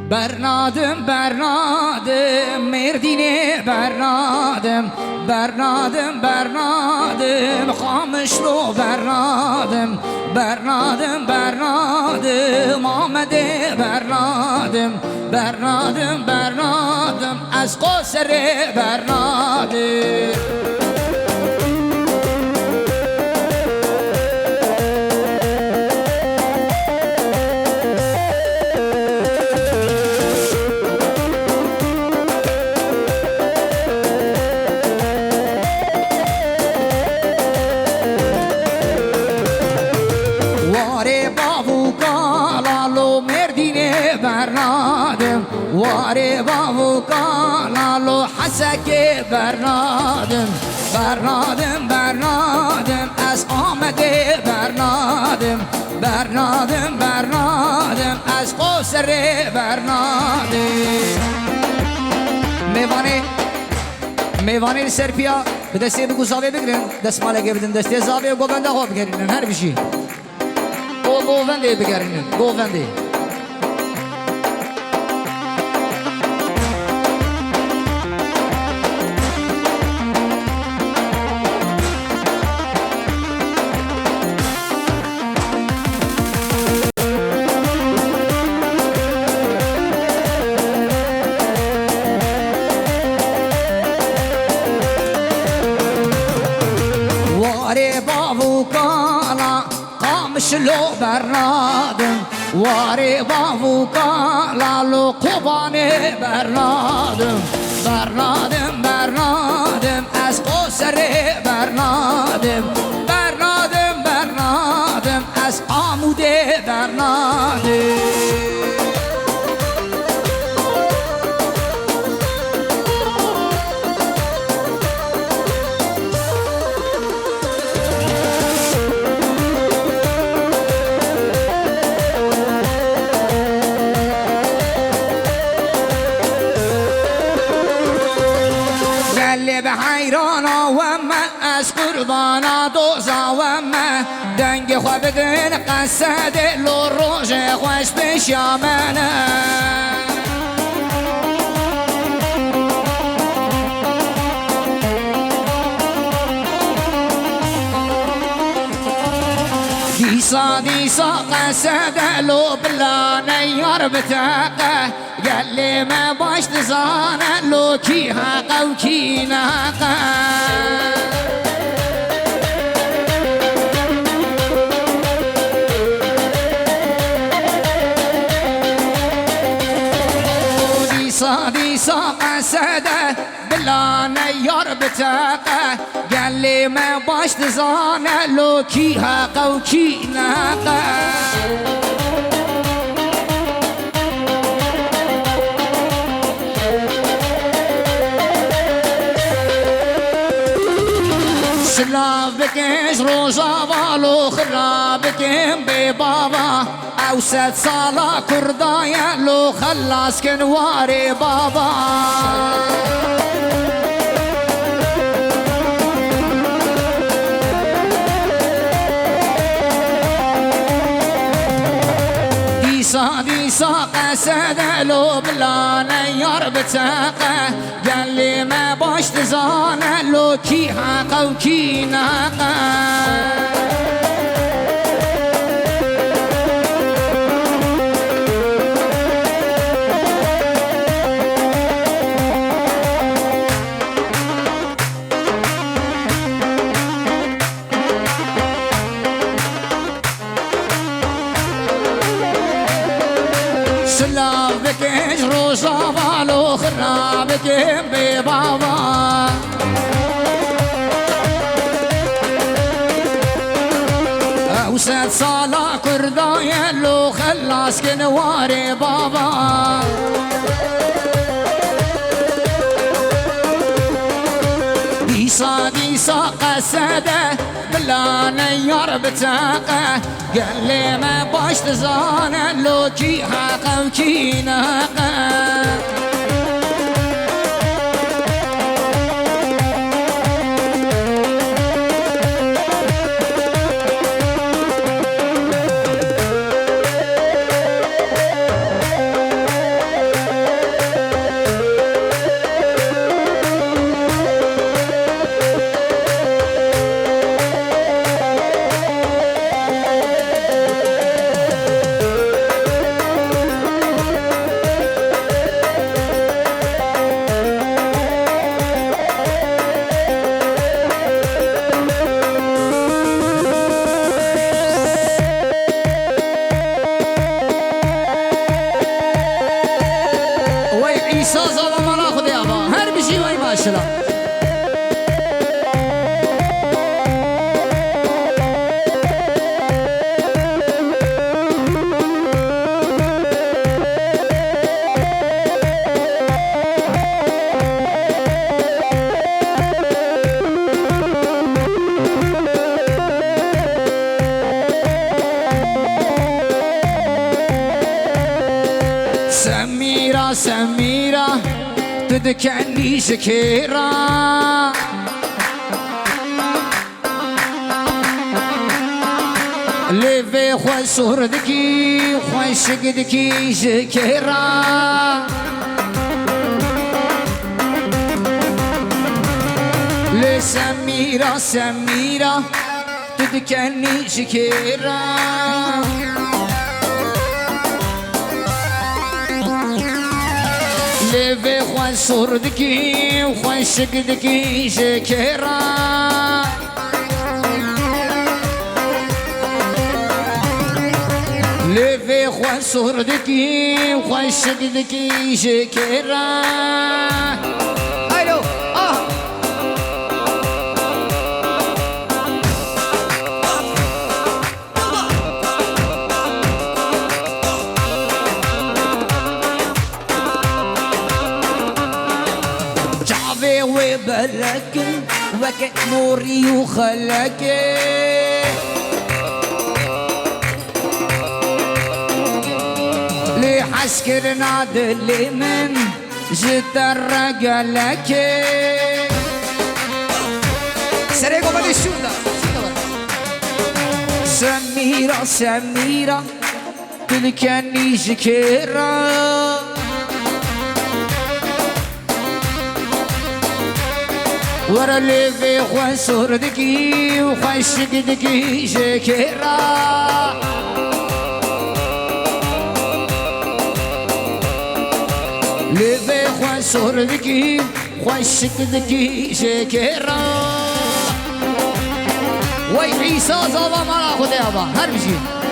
برنادم برنادم مردینه برنادم برنادم برنادم خامشلو برنادم برنادم برنادم آمده برنادم برنادم برنادم از قصر برنادم واري بابو قالوا حسك برنادم برنادم برنادم از آمده برنادم برنادم برنادم از قصر برنادم میوانه سرپیا به دستی بگو زاویه بگیرن دست مالگه بدن دستی زاویه و گوونده خواب بگیرن هر بشی او گوونده بگیرن گوونده شلو برنادم واري بابو قالوا قباني برنادم برنادم برنادم از قصر برنادم برنادم برنادم از آموده برنادم حیرانا و من از قربانا دوزا و من دنگ خواه بدن قصد لو روژ خوش بشامنه دیسا دیسا قصد لو بلا نیار بتاقه قال لي ما باش تزانه لو كي حقا وكي ناقه ديسا ديسا قصده بلا نيار بتاقه قال لي ما باش تزانه لو كي حقا وكي ناقه سلافك روزا والو خرابك ببابا او 6 سالا كردايا لو خلاص كنواري بابا ديسا ديسا قصد لو بلا نيار بتاقه قال لي ما باش تزانه لو كي حقا وكي ناقه سلافك روزا والو خرابك ببابا او 6 سالا كردايا لو خلاص كنواري بابا ديسا ديسا قصده بلا نيار بتاقه قال لي ما باش تزانه لو كي حقا وكي ناقه سازا و مالا خدا با هر بشی وای ماشاءالله سميرة سميرة تذكرني شكيرة ليفي خوي صوردكي خوي شقدكي شكيرة لي سميرة سميرة تذكرني شكيرة ليفي خوان صوردكي وخوان شقدكي شكرا ليفي خوان صوردكي وخوان شقدكي شكرا الو وبلك وقت نوري وخلك لي حسكرنا دلي من جد الرجلك سريقو بدي الشوطة سميرة سميرة تلكني شكيرة ورا اللي في خوان صوردكي وخوان شقدكي شكرا اللي في خوان صوردكي وخوان شقدكي شكرا وي عيسى زابا مالا خدا يابا هر بشي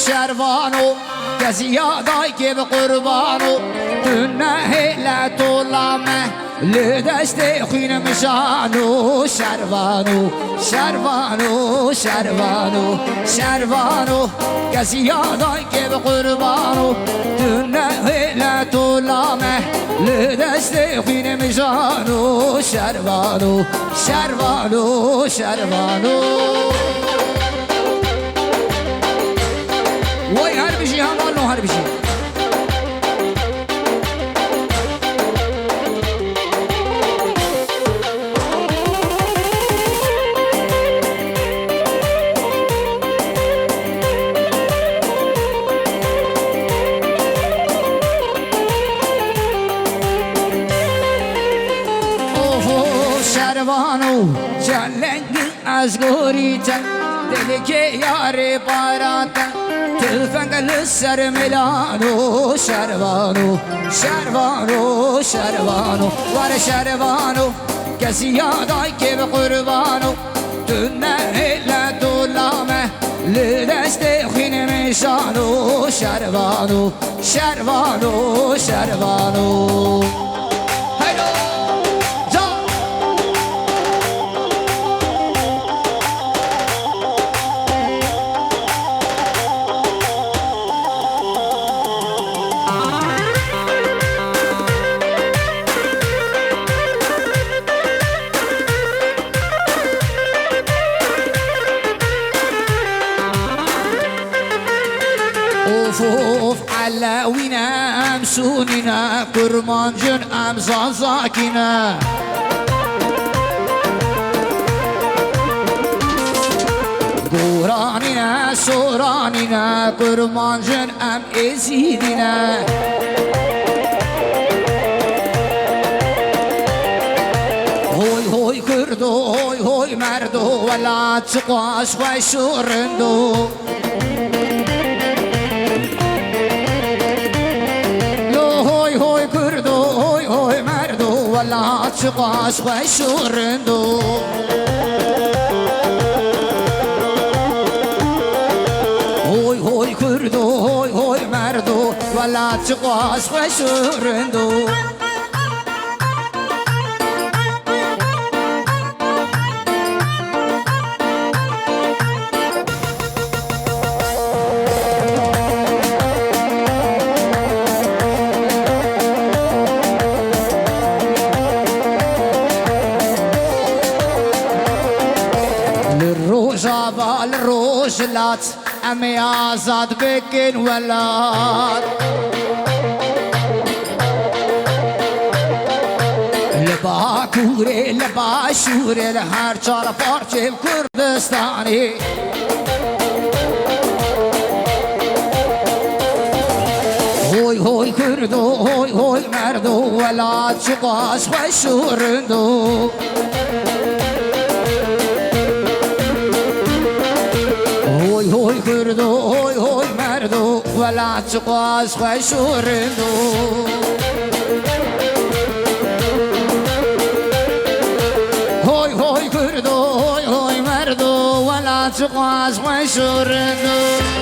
شربانو كزيادة كيف قربانو تنهي لا طولامه لدشت خين مشانو شربانو شربانو شربانو شربانو كزيادة كيف قربانو تنهي لا طولامه لدشت خين مشانو شربانو شربانو شربانو وای هر بشی همانو هر بشی شروانو چلنگ از گوریتن دل که یار باراتن تلفنگل سر ملانو شروانو شروانو شروانو وار شروانو کسی یادای که به قربانو تنه هلا دولامه لدست خین میشانو شروانو شروانو شروانو اوف علاوینا امسونینا کرمان جن امزازاکینا گورانینا سورانینا کرمان جن ام ازیدینا هوی هوی کرد كردو هوي هوي مردو ولا تقواش وشورندو لو هوي هوي كردو هوي هوي مردو ولا تقواش وشورندو هوي هوي كردو هوي هوي مردو ولا تقواش وشورندو الروجلات أمي آزاد بكن ولاد لباكوري لباشوري لهر چار پارچه کردستانی هوی هوی کردو هوی هوی مردو ولاد چقاش خوشورندو هوي هوي كردو هوي هوي مردو ولا تقاس خوشورندو هوي هوي كردو هوي هوي مردو ولا تقاس خوشورندو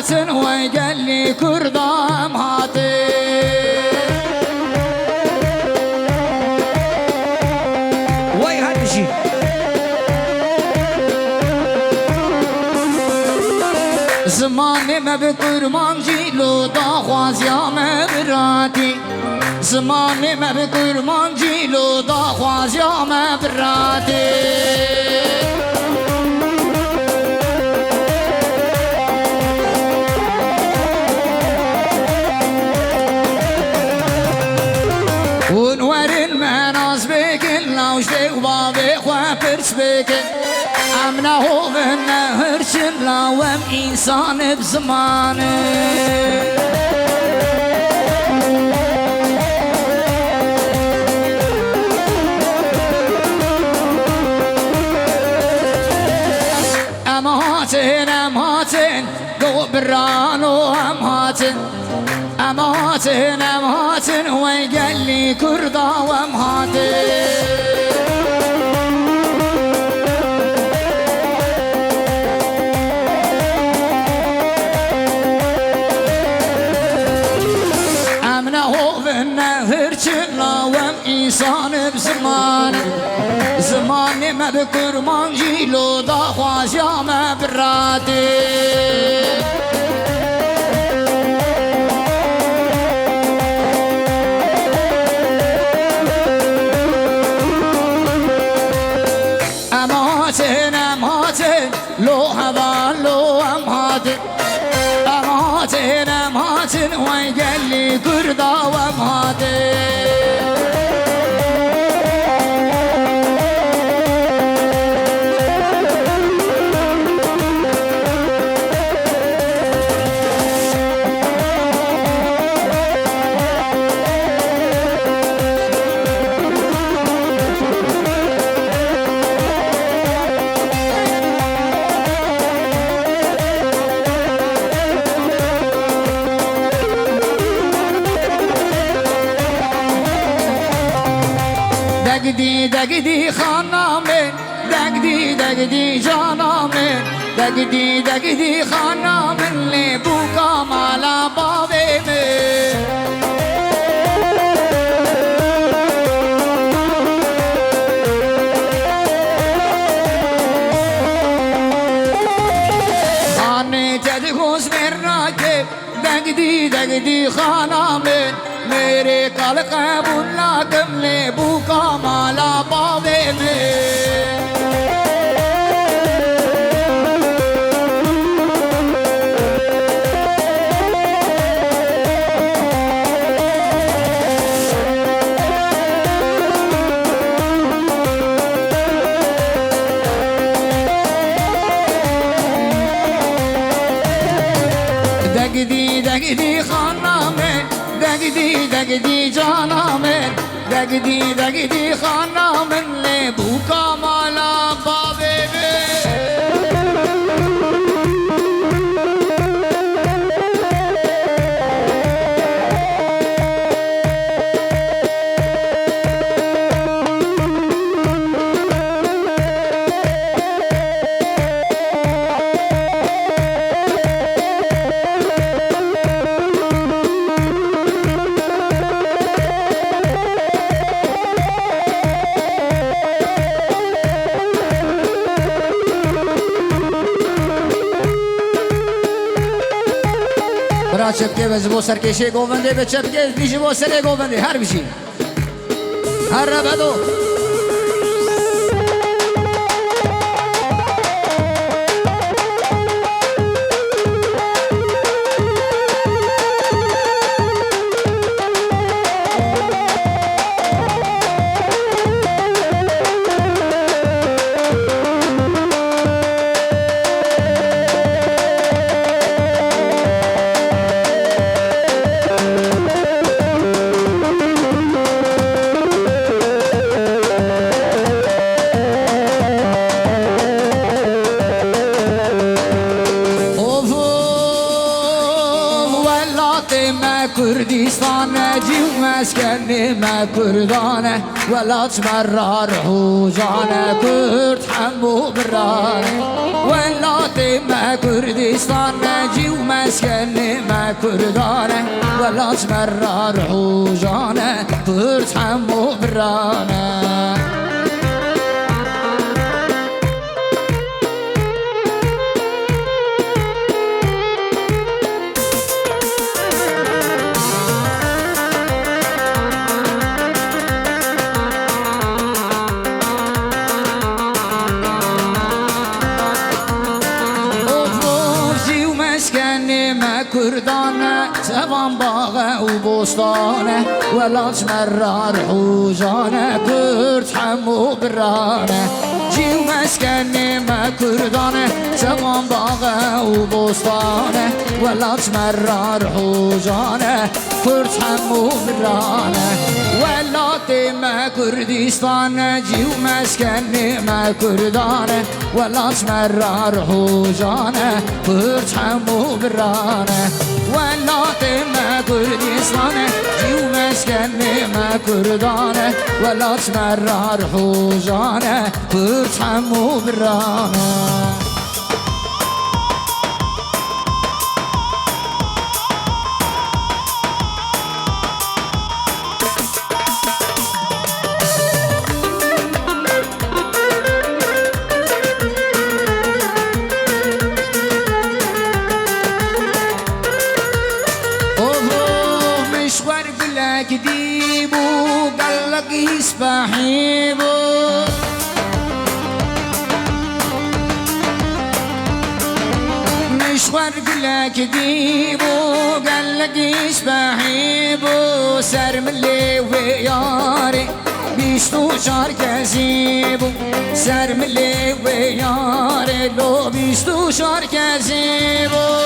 أمهاتن وقال لي كردا أمهاتن وي هالشي زماني ما بقرمان جيلو ضاخواز يا مبراتي زماني ما بقرمان جيلو ضاخواز يا مبراتي ونور المناس بكن لو شتيق بابي خوابرس بكن أمنا هو بالنهر شلا وام إنسان بزمانه أمهاتن أمهاتن قو برانو أمهاتن أمهاتن أمهاتن وقال لي كردا وأمهاتن بالنهر شلا وام إنسان بزمان زماني ما بكرمان جيلو ضاخواز يا مبراتي أمهاتن أمهاتن لو هذا لو أمهاتن أمهاتن أمهاتن وقال لي كردا وأمهاتن دقدي دقدي خانامن دقدي دقدي جانامن دقدي دقدي خانامن لبوكا مالا بابي من دقدي دقدي خانامن میرے کل قبول لکم لیبو کا مالا باوے میں دقدي دقدي خانامن دقدي دقدي جانامن دقدي دقدي خانامن لبوكا مالا بابي چپکه وز بو سرکشه گوونده به چپکه دیش بو سره گوونده هر بشی هر را بدو كردستان جيو مسكن ما كردانه ولا تمرر حوجانه كرد حمو برانه ولا ما كردستان جيو مسكن ما كردانه ولا تمرر حوجانه كرد حمو برانه كردانه سوان باغه و بوستانه ولا تمرر حوجانه كرد حمو برانه جيو مسكن ما كردانه سوان باغه و بوستانه ولا تمرر حوجانه كرد حمو برانه ولا ما كردستان جيو مسكن ما كردانه ولا تمرر حوجانه كرد حمو برانه ولا ما كردستان جيو مسكن ما كردانه ولا تمرر حوجانه كرد حمو برانه كديبو قالك يسبحيبو مشوار قلك كديبو قالك يسبحيبو سر ملي وياري بيشتو شار كزيبو سر ملي وياري لو بيشتو شار كزيبو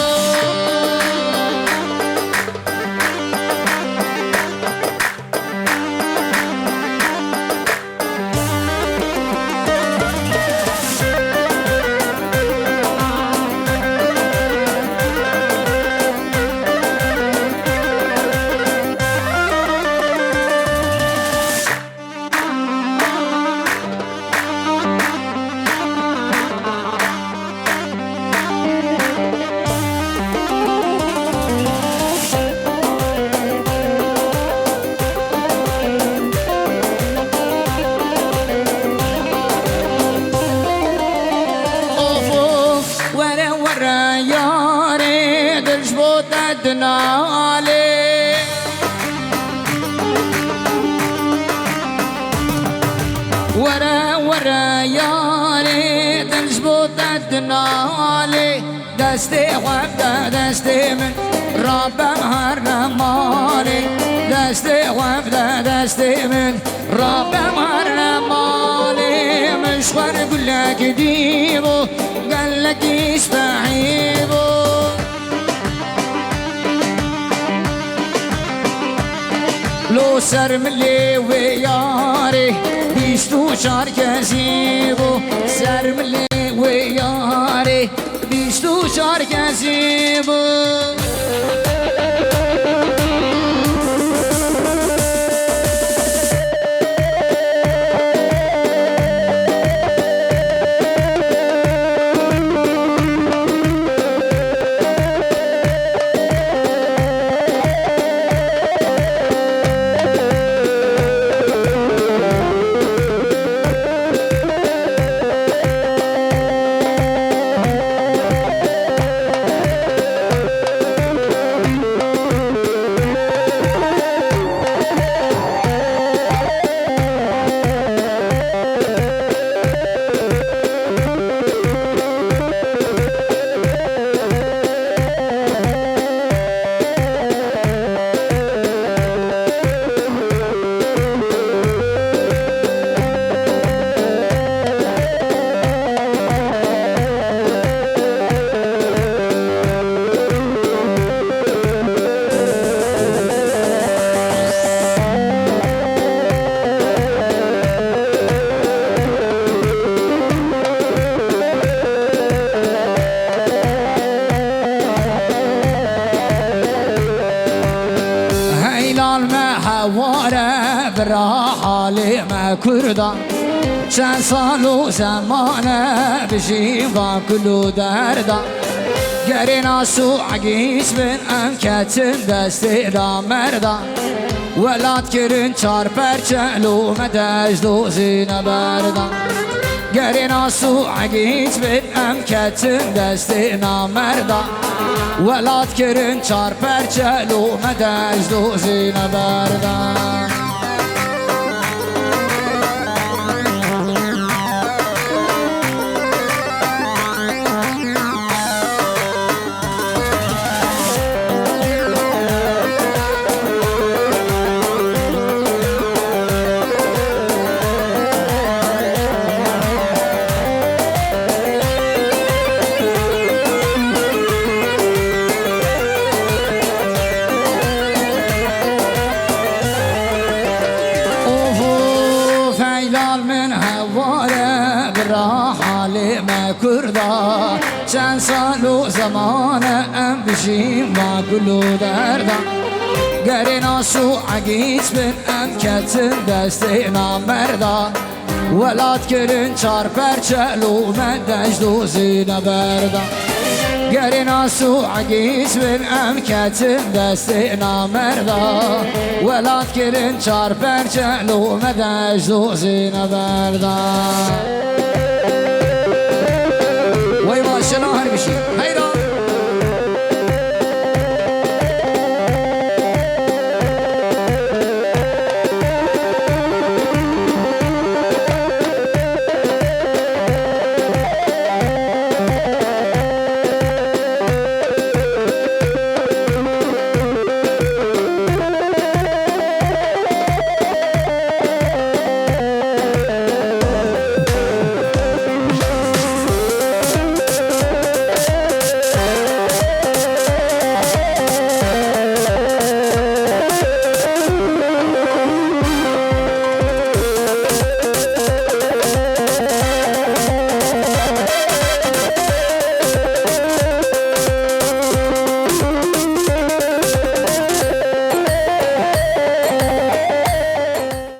ورا ورا يالي تنجبط الدنالي دستي وفدة دستي من رب محرم مالي دستي وفدة دستي من رب محرم مالي مشوار قل لك ديبو قال لك يستحيبو لو سر ملي وياري بيشتو شار كزيبو سر ملي وياري بيشتو شار كزيبو براحة لما كردا شان صالو زمانه بجيبا كلو دردا قرينا سو عقيس من أمكتن دستي دا مردا ولا تكرن چار پرچلو مدجدو زين بردا قرينا سو عقيس من أمكتن دستي نامردا ولا تكرن چار پرچلو مدجدو زين بردا كردا چند سال و زمانه ام بشیم و گلو دردا گرینا سو عگیچ بین ام کتن دسته نامردا ولاد کرن چار پرچلو من دجدو زینه بردا گرینا سو عگیچ بین ام کتن دسته نامردا ولاد کرن چار پرچلو من دجدو زینه بردا وای ما شنو هر بشی